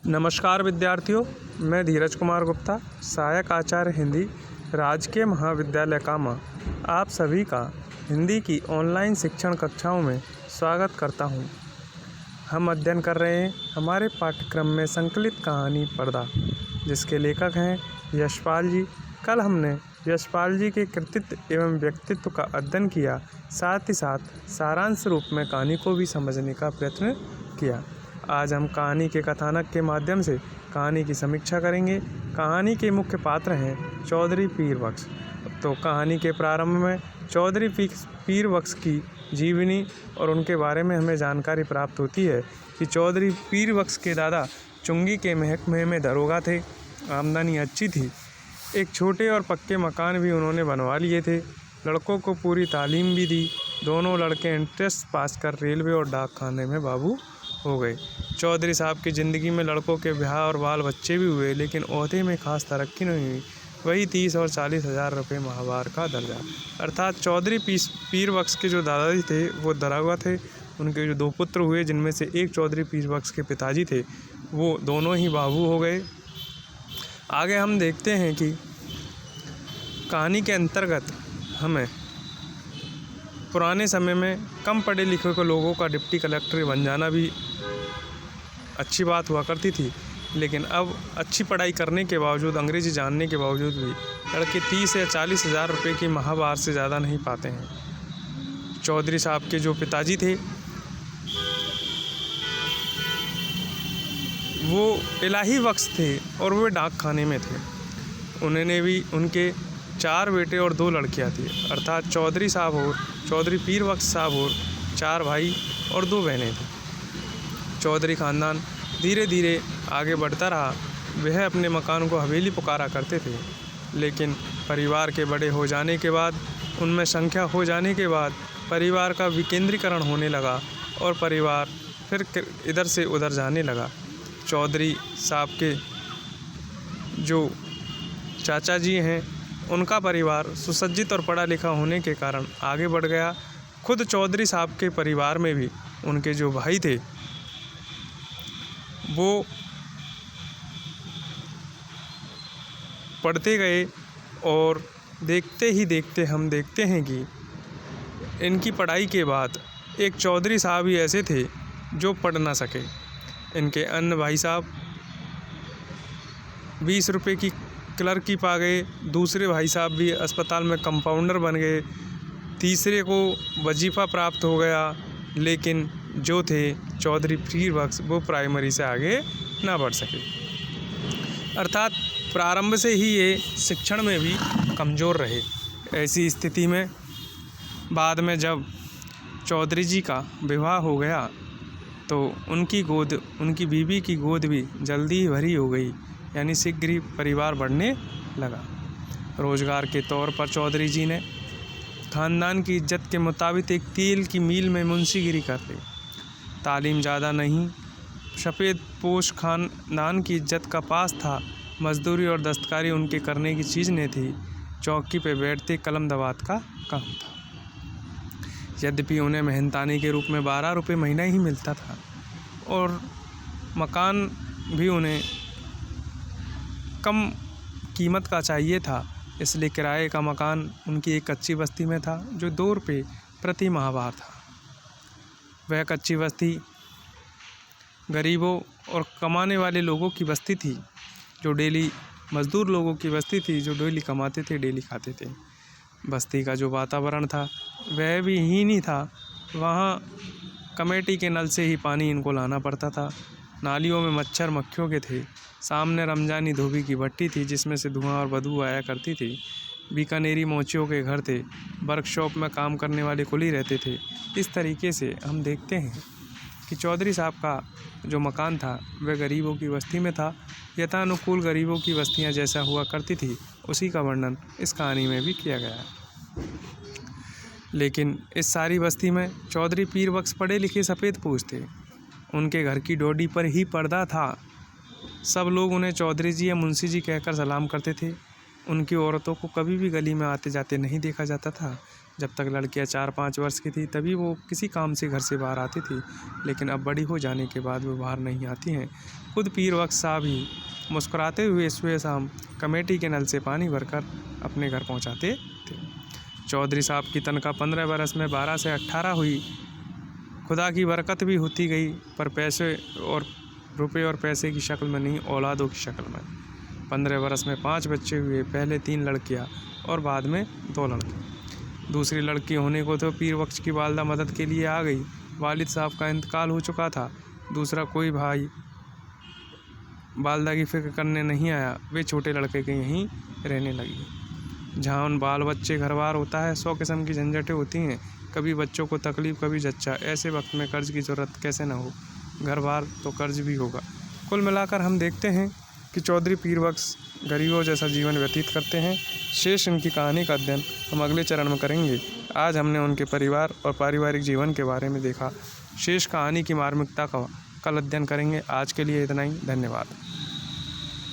नमस्कार विद्यार्थियों, मैं धीरज कुमार गुप्ता, सहायक आचार्य हिंदी, राजकीय महाविद्यालय कामा, आप सभी का हिंदी की ऑनलाइन शिक्षण कक्षाओं में स्वागत करता हूं। हम अध्ययन कर रहे हैं हमारे पाठ्यक्रम में संकलित कहानी पर्दा, जिसके लेखक हैं यशपाल जी। कल हमने यशपाल जी के कृतित्व एवं व्यक्तित्व का अध्ययन किया, साथ ही साथ सारांश रूप में कहानी को भी समझने का प्रयत्न किया। आज हम कहानी के कथानक के माध्यम से कहानी की समीक्षा करेंगे। कहानी के मुख्य पात्र हैं चौधरी पीर बख्श। तो कहानी के प्रारंभ में चौधरी पीर बख्श की जीवनी और उनके बारे में हमें जानकारी प्राप्त होती है कि चौधरी पीर बख्श के दादा चुंगी के महकमे में दरोगा थे। आमदनी अच्छी थी। एक छोटे और पक्के मकान भी उन्होंने बनवा लिए थे। लड़कों को पूरी तालीम भी दी। दोनों लड़के एंट्रेंस पास कर रेलवे और डाक खाने में बाबू हो गए। चौधरी साहब की ज़िंदगी में लड़कों के ब्याह और बाल बच्चे भी हुए, लेकिन ओहदे में खास तरक्की नहीं हुई। वही 30 और 40 हज़ार रुपये माहवार का दर्जा। अर्थात चौधरी पीर बख्श के जो दादाजी थे वो दरोगा थे। उनके जो 2 पुत्र हुए, जिनमें से एक चौधरी पीर बख्श के पिताजी थे, वो दोनों ही बाबू हो गए। आगे हम देखते हैं कि कहानी के अंतर्गत हमें पुराने समय में कम पढ़े लिखे को लोगों का डिप्टी कलेक्टर बन जाना भी अच्छी बात हुआ करती थी, लेकिन अब अच्छी पढ़ाई करने के बावजूद, अंग्रेज़ी जानने के बावजूद भी लड़के 30 या 40 हज़ार रुपये की माहवार से ज़्यादा नहीं पाते हैं। चौधरी साहब के जो पिताजी थे वो इलाही बख्श थे और वे डाक खाने में थे। उन्होंने भी उनके 4 बेटे और 2 लड़कियां थी, अर्थात चौधरी साहब और चौधरी पीर बख्श साहब और 4 भाई और 2 बहनें थीं। चौधरी ख़ानदान धीरे धीरे आगे बढ़ता रहा। वह अपने मकान को हवेली पुकारा करते थे, लेकिन परिवार के बड़े हो जाने के बाद, उनमें संख्या हो जाने के बाद परिवार का विकेंद्रीकरण होने लगा और परिवार फिर इधर से उधर जाने लगा। चौधरी साहब के जो चाचा जी हैं, उनका परिवार सुसज्जित और पढ़ा लिखा होने के कारण आगे बढ़ गया। खुद चौधरी साहब के परिवार में भी उनके जो भाई थे वो पढ़ते गए, और देखते ही देखते हम देखते हैं कि इनकी पढ़ाई के बाद एक चौधरी साहब ही ऐसे थे जो पढ़ ना सके। इनके अन्य भाई साहब 20 रुपये की क्लर्की पा गए, दूसरे भाई साहब भी अस्पताल में कंपाउंडर बन गए, तीसरे को वजीफ़ा प्राप्त हो गया, लेकिन जो थे चौधरी पीर बख्श वो प्राइमरी से आगे ना बढ़ सके। अर्थात प्रारंभ से ही ये शिक्षण में भी कमज़ोर रहे। ऐसी स्थिति में बाद में जब चौधरी जी का विवाह हो गया तो उनकी बीवी की गोद भी जल्दी ही भरी हो गई, यानी शीघ्र ही परिवार बढ़ने लगा। रोज़गार के तौर पर चौधरी जी ने ख़ानदान की इज्जत के मुताबिक एक तेल की मिल में मुंशीगिरी कर ली। तालीम ज़्यादा नहीं, सफ़ेद पोश ख़ानदान की इज्जत का पास था। मजदूरी और दस्तकारी उनके करने की चीज़ नहीं थी। चौकी पे बैठते कलम दवात का काम था। यद्यपि उन्हें मेहनतानी के रूप में 12 रुपये महीना ही मिलता था, और मकान भी उन्हें कम कीमत का चाहिए था, इसलिए किराए का मकान उनकी एक कच्ची बस्ती में था जो 2 रुपये प्रति माहवार था। वह कच्ची बस्ती गरीबों और कमाने वाले लोगों की बस्ती थी, जो डेली मज़दूर लोगों की बस्ती थी, जो डेली कमाते थे, डेली खाते थे। बस्ती का जो वातावरण था वह भी हीन ही था। वहाँ कमेटी के नल से ही पानी इनको लाना पड़ता था। नालियों में मच्छर मक्खियों के थे। सामने रमजानी धोबी की भट्टी थी, जिसमें से धुआं और बदबू आया करती थी। बीकानेरी मोचियों के घर थे। वर्कशॉप में काम करने वाले कुली रहते थे। इस तरीके से हम देखते हैं कि चौधरी साहब का जो मकान था वह गरीबों की बस्ती में था। यथानुकूल गरीबों की बस्तियां जैसा हुआ करती थी, उसी का वर्णन इस कहानी में भी किया गया है। लेकिन इस सारी बस्ती में चौधरी पीर बख्श पढ़े लिखे सफ़ेद पूछ थे। उनके घर की डोडी पर ही पर्दा था। सब लोग उन्हें चौधरी जी या मुंशी जी कहकर सलाम करते थे। उनकी औरतों को कभी भी गली में आते जाते नहीं देखा जाता था। जब तक लड़कियां 4-5 वर्ष की थी तभी वो किसी काम से घर से बाहर आती थी, लेकिन अब बड़ी हो जाने के बाद वो बाहर नहीं आती हैं। खुद पीर वक्त साहब ही मुस्कुराते हुए सुबह शाम कमेटी के नल से पानी भरकर अपने घर पहुंचाते थे। चौधरी साहब की तनख्वाह 15 बरस में 12 से 18 हुई। खुदा की बरकत भी होती गई, पर रुपए और पैसे की शक्ल में नहीं, औलादों की शक्ल में। 15 बरस में 5 बच्चे हुए, पहले 3 लड़कियां और बाद में 2 लड़के। दूसरी लड़की होने को तो पीर वक्त की वालदा मदद के लिए आ गई। वालिद साहब का इंतकाल हो चुका था। दूसरा कोई भाई वालदा की फिक्र करने नहीं आया। वे छोटे लड़के के यहीं रहने लगी। जहाँ उन बाल बच्चे घर बार होता है, 100 किस्म की झंझटें होती हैं। कभी बच्चों को तकलीफ़, कभी जच्चा। ऐसे वक्त में कर्ज की ज़रूरत कैसे ना हो, घर बार तो कर्ज भी होगा। कुल मिलाकर हम देखते हैं कि चौधरी पीर बख्श गरीबों जैसा जीवन व्यतीत करते हैं। शेष इनकी कहानी का अध्ययन हम अगले चरण में करेंगे। आज हमने उनके परिवार और पारिवारिक जीवन के बारे में देखा। शेष कहानी की मार्मिकता का कल अध्ययन करेंगे। आज के लिए इतना ही। धन्यवाद।